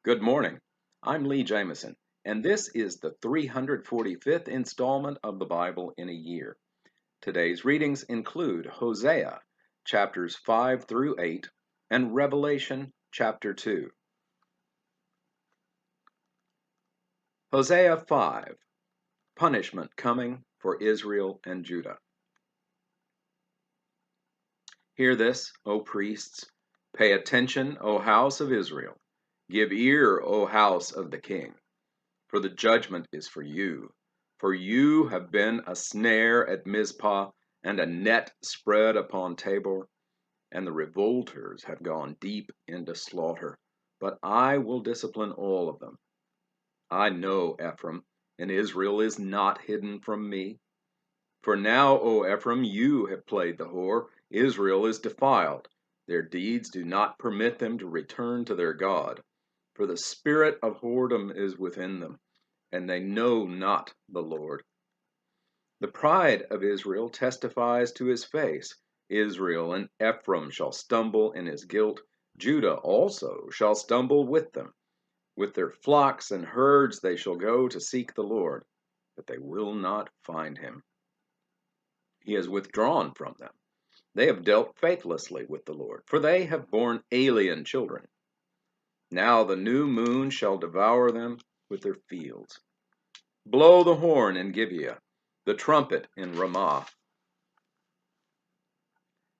Good morning. I'm Lee Jameson, and this is the 345th installment of the Bible in a Year. Today's readings include Hosea, chapters 5 through 8, and Revelation, chapter 2. Hosea 5, Punishment Coming for Israel and Judah. Hear this, O priests. Pay attention, O house of Israel. Give ear, O house of the king. For the judgment is for you. For you have been a snare at Mizpah, and a net spread upon Tabor, and the revolters have gone deep into slaughter. But I will discipline all of them. I know Ephraim, and Israel is not hidden from me. For now, O Ephraim, you have played the whore. Israel is defiled. Their deeds do not permit them to return to their God. For the spirit of whoredom is within them, and they know not the Lord. The pride of Israel testifies to his face. Israel and Ephraim shall stumble in his guilt. Judah also shall stumble with them. With their flocks and herds they shall go to seek the Lord, but they will not find him. He has withdrawn from them. They have dealt faithlessly with the Lord, for they have borne alien children. Now the new moon shall devour them with their fields. Blow the horn in Gibeah, the trumpet in Ramah.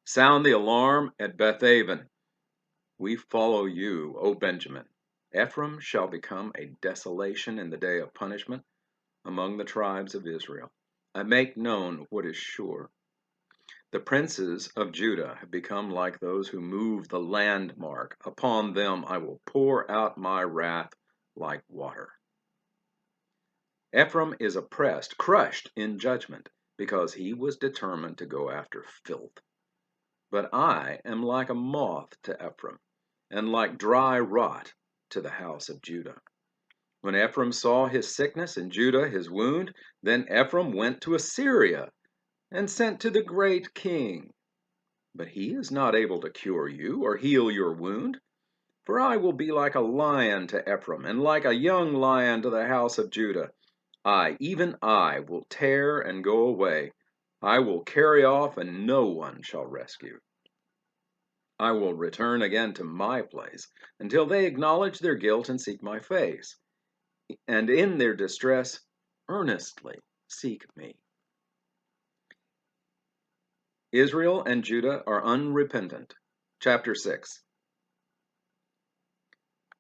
Sound the alarm at Bethaven. We follow you, O Benjamin. Ephraim shall become a desolation in the day of punishment among the tribes of Israel. I make known what is sure. The princes of Judah have become like those who move the landmark. Upon them I will pour out my wrath like water. Ephraim is oppressed, crushed in judgment, because he was determined to go after filth. But I am like a moth to Ephraim, and like dry rot to the house of Judah. When Ephraim saw his sickness and Judah his wound, then Ephraim went to Assyria and sent to the great king. But he is not able to cure you or heal your wound. For I will be like a lion to Ephraim, and like a young lion to the house of Judah. Even I, will tear and go away. I will carry off, and no one shall rescue. I will return again to my place, until they acknowledge their guilt and seek my face, and in their distress earnestly seek me. Israel and Judah are unrepentant. Chapter 6.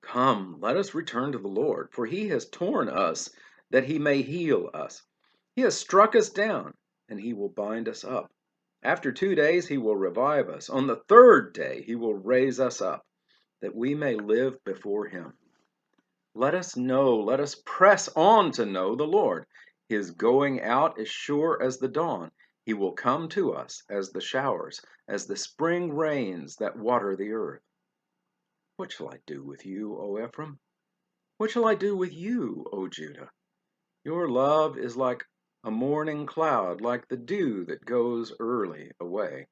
Come, let us return to the Lord, for he has torn us, that he may heal us. He has struck us down, and he will bind us up. After 2 days he will revive us. On the 3rd day he will raise us up, that we may live before him. Let us press on to know the Lord. His going out is sure as the dawn. He will come to us as the showers, as the spring rains that water the earth. What shall I do with you, O Ephraim? What shall I do with you, O Judah? Your love is like a morning cloud, like the dew that goes early away.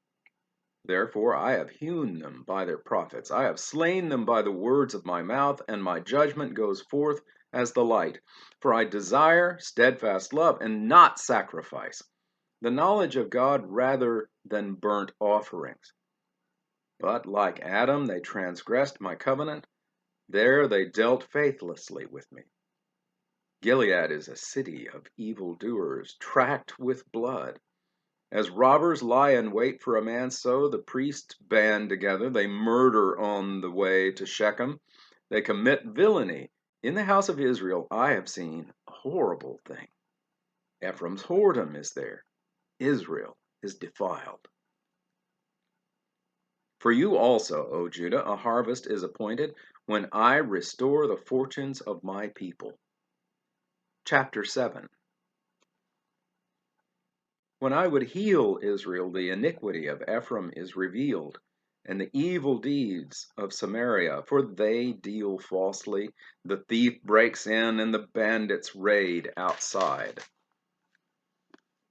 Therefore I have hewn them by their prophets. I have slain them by the words of my mouth, and my judgment goes forth as the light. For I desire steadfast love and not sacrifice, the knowledge of God rather than burnt offerings. But like Adam, they transgressed my covenant. There they dealt faithlessly with me. Gilead is a city of evildoers, tracked with blood. As robbers lie in wait for a man, so the priests band together. They murder on the way to Shechem. They commit villainy. In the house of Israel I have seen a horrible thing. Ephraim's whoredom is there. Israel is defiled. For you also, O Judah, a harvest is appointed, when I restore the fortunes of my people. Chapter 7. When I would heal Israel, the iniquity of Ephraim is revealed, and the evil deeds of Samaria, for they deal falsely. The thief breaks in, and the bandits raid outside.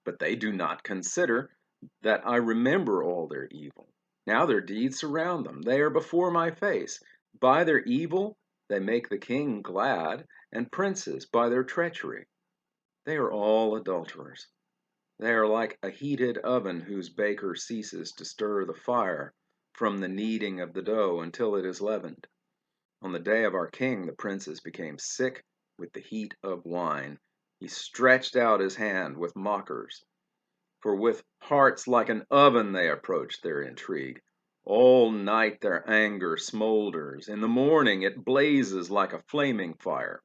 But they do not consider that I remember all their evil. Now their deeds surround them. They are before my face. By their evil They make the king glad, and princes by their treachery. They are all adulterers. They are like a heated oven whose baker ceases to stir the fire from the kneading of the dough until it is leavened. On the day of our king, the princes became sick with the heat of wine. He stretched out his hand with mockers. For with hearts like an oven they approach their intrigue. All night their anger smolders. In the morning it blazes like a flaming fire.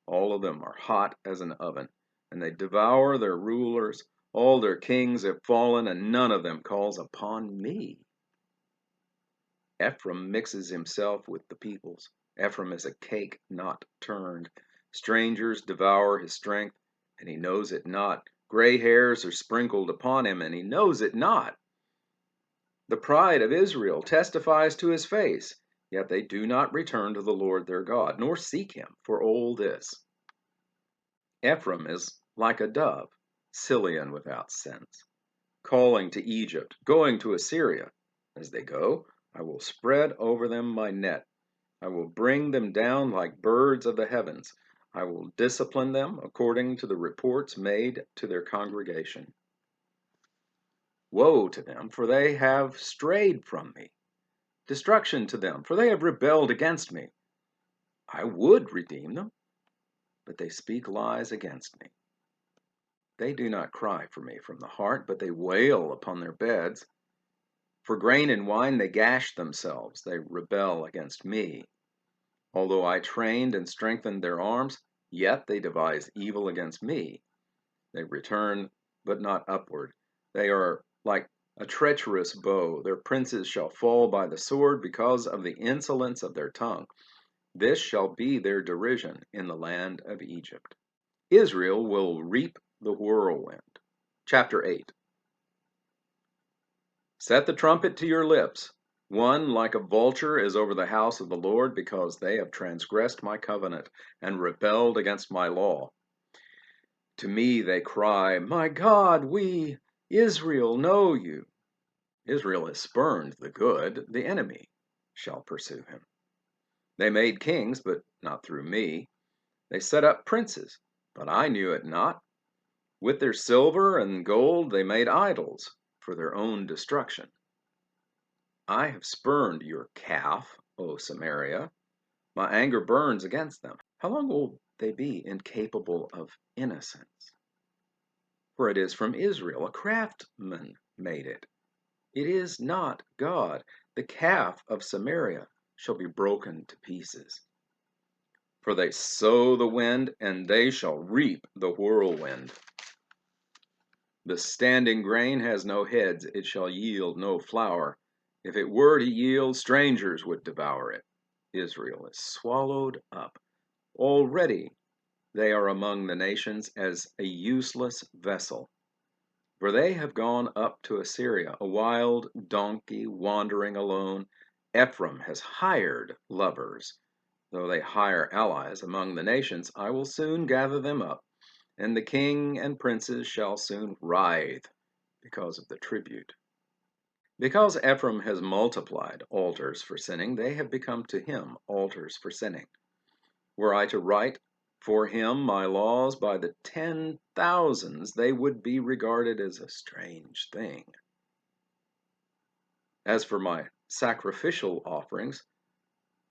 All of them are hot as an oven, and they devour their rulers. All their kings have fallen, and none of them calls upon me. Ephraim mixes himself with the peoples. Ephraim is a cake not turned. Strangers devour his strength, and he knows it not. Gray hairs are sprinkled upon him, and he knows it not. The pride of Israel testifies to his face, yet they do not return to the Lord their God, nor seek him for all this. Ephraim is like a dove, silly and without sense, calling to Egypt, going to Assyria. As they go, I will spread over them my net. I will bring them down like birds of the heavens. I will discipline them according to the reports made to their congregation. Woe to them, for they have strayed from me. Destruction to them, for they have rebelled against me. I would redeem them, but they speak lies against me. They do not cry for me from the heart, but they wail upon their beds. For grain and wine they gash themselves, they rebel against me. Although I trained and strengthened their arms, yet they devise evil against me. They return, but not upward. They are like a treacherous bow. Their princes shall fall by the sword because of the insolence of their tongue. This shall be their derision in the land of Egypt. Israel will reap the whirlwind. Chapter 8. Set the trumpet to your lips. One like a vulture is over the house of the Lord, because they have transgressed my covenant and rebelled against my law. To me they cry, My God, we, Israel, know you. Israel has spurned the good, the enemy shall pursue him. They made kings, but not through me. They set up princes, but I knew it not. With their silver and gold they made idols for their own destruction. I have spurned your calf, O Samaria. My anger burns against them. How long will they be incapable of innocence? For it is from Israel, a craftsman made it. It is not God. The calf of Samaria shall be broken to pieces. For they sow the wind, and they shall reap the whirlwind. The standing grain has no heads, it shall yield no flour. If it were to yield, strangers would devour it. Israel is swallowed up. Already they are among the nations as a useless vessel. For they have gone up to Assyria, a wild donkey wandering alone. Ephraim has hired lovers. Though they hire allies among the nations, I will soon gather them up, and the king and princes shall soon writhe because of the tribute. Because Ephraim has multiplied altars for sinning, they have become to him altars for sinning. Were I to write for him my laws by the 10,000s, they would be regarded as a strange thing. As for my sacrificial offerings,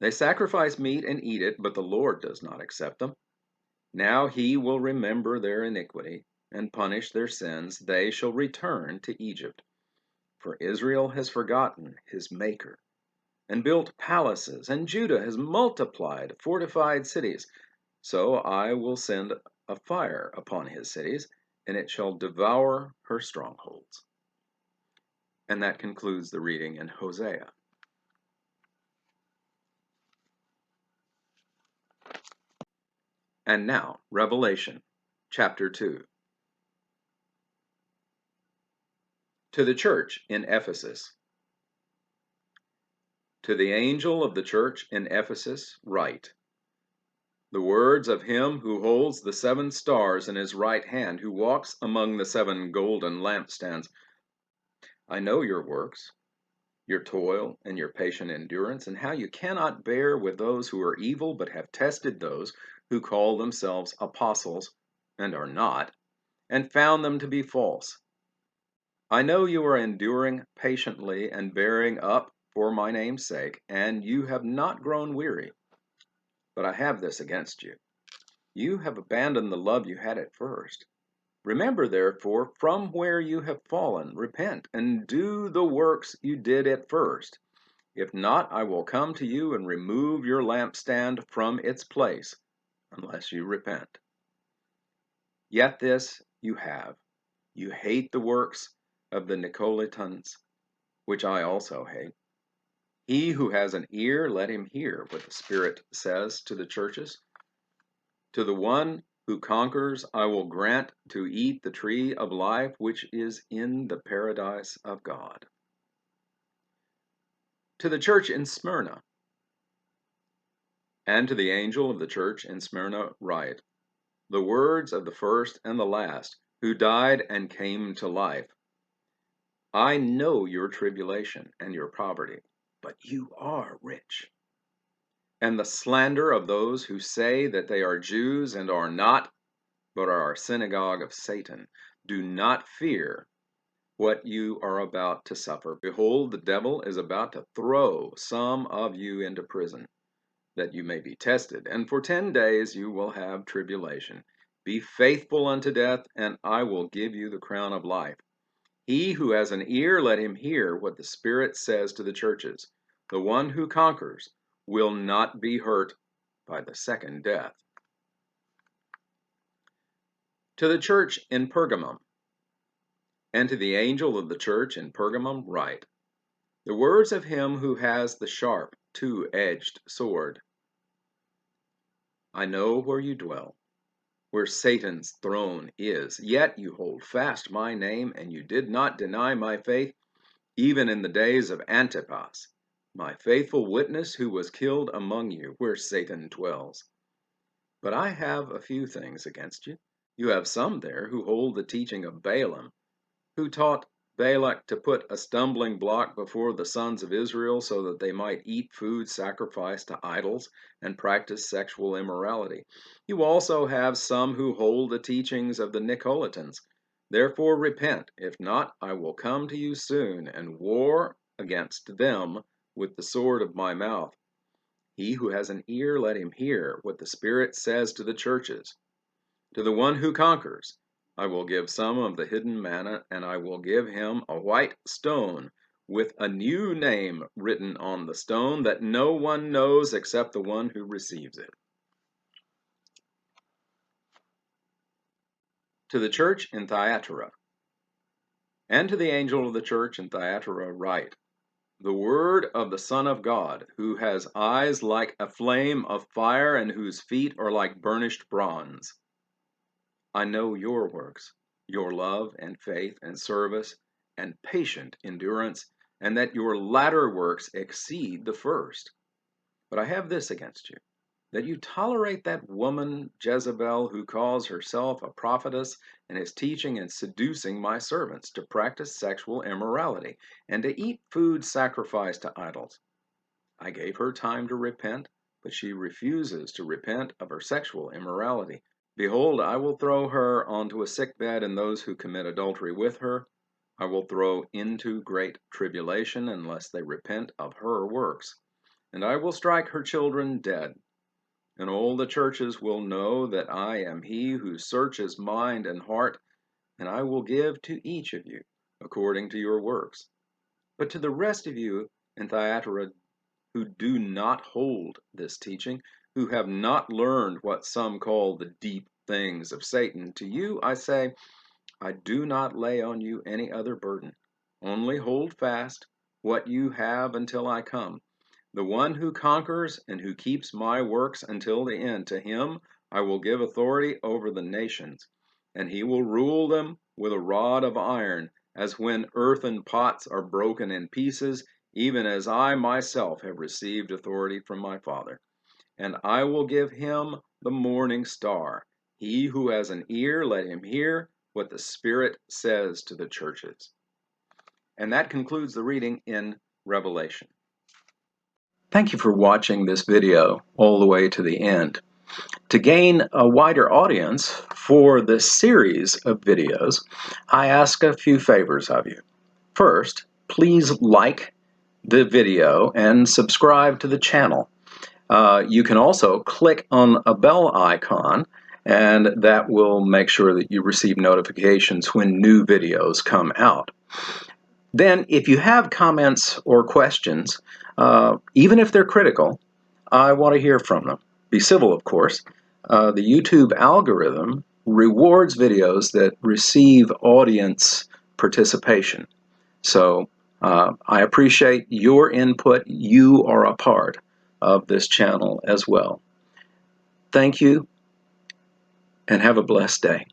they sacrifice meat and eat it, but the Lord does not accept them. Now he will remember their iniquity and punish their sins. They shall return to Egypt. For Israel has forgotten his Maker and built palaces, and Judah has multiplied fortified cities. So I will send a fire upon his cities, and it shall devour her strongholds. And that concludes the reading in Hosea. And now, Revelation, chapter 2. To the church in Ephesus. To the angel of the church in Ephesus write, the words of him who holds the 7 stars in his right hand, who walks among the 7 golden lampstands. I know your works, your toil and your patient endurance, and how you cannot bear with those who are evil, but have tested those who call themselves apostles and are not, and found them to be false. I know you are enduring patiently and bearing up for my name's sake, and you have not grown weary. But I have this against you. You have abandoned the love you had at first. Remember, therefore, from where you have fallen, repent, and do the works you did at first. If not, I will come to you and remove your lampstand from its place, unless you repent. Yet this you have. You hate the works of the Nicolaitans, which I also hate. He who has an ear, let him hear what the Spirit says to the churches. To the one who conquers, I will grant to eat the tree of life which is in the paradise of God. To the church in Smyrna, and to the angel of the church in Smyrna write, the words of the first and the last, who died and came to life. I know your tribulation and your poverty, but you are rich. And the slander of those who say that they are Jews and are not, but are a synagogue of Satan. Do not fear what you are about to suffer. Behold, the devil is about to throw some of you into prison, that you may be tested, and for 10 days you will have tribulation. Be faithful unto death, and I will give you the crown of life. He who has an ear, let him hear what the Spirit says to the churches. The one who conquers will not be hurt by the second death. To the church in Pergamum, and to the angel of the church in Pergamum write, the words of him who has the sharp, two-edged sword. I know where you dwell, where Satan's throne is, yet you hold fast my name, and you did not deny my faith, even in the days of Antipas, my faithful witness, who was killed among you, where Satan dwells. But I have a few things against you. You have some there who hold the teaching of Balaam, who taught Balak to put a stumbling block before the sons of Israel so that they might eat food sacrificed to idols and practice sexual immorality. You also have some who hold the teachings of the Nicolaitans. Therefore repent, if not, I will come to you soon and war against them with the sword of my mouth. He who has an ear, let him hear what the Spirit says to the churches. To the one who conquers, I will give some of the hidden manna, and I will give him a white stone with a new name written on the stone that no one knows except the one who receives it. To the church in Thyatira, and to the angel of the church in Thyatira write, the word of the Son of God, who has eyes like a flame of fire and whose feet are like burnished bronze. I know your works, your love and faith and service and patient endurance, and that your latter works exceed the first. But I have this against you, that you tolerate that woman Jezebel, who calls herself a prophetess and is teaching and seducing my servants to practice sexual immorality and to eat food sacrificed to idols. I gave her time to repent, but she refuses to repent of her sexual immorality. Behold, I will throw her onto a sick bed, and those who commit adultery with her I will throw into great tribulation, unless they repent of her works. And I will strike her children dead. And all the churches will know that I am he who searches mind and heart, and I will give to each of you according to your works. But to the rest of you in Thyatira who do not hold this teaching, who have not learned what some call the deep things of Satan, to you I say, I do not lay on you any other burden. Only hold fast what you have until I come. The one who conquers and who keeps my works until the end, to him I will give authority over the nations, and he will rule them with a rod of iron, as when earthen pots are broken in pieces, even as I myself have received authority from my Father. And I will give him the morning star. He who has an ear, let him hear what the Spirit says to the churches. And that concludes the reading in revelation. Thank you for watching this video all the way to the end. To gain a wider audience for this series of videos, I ask a few favors of you. First, please like the video and subscribe to the channel. You can also click on a bell icon, and that will make sure that you receive notifications when new videos come out. Then, if you have comments or questions, even if they're critical, I want to hear from them. Be civil, of course. The YouTube algorithm rewards videos that receive audience participation. So I appreciate your input. You are a part of this channel as well. Thank you, and have a blessed day.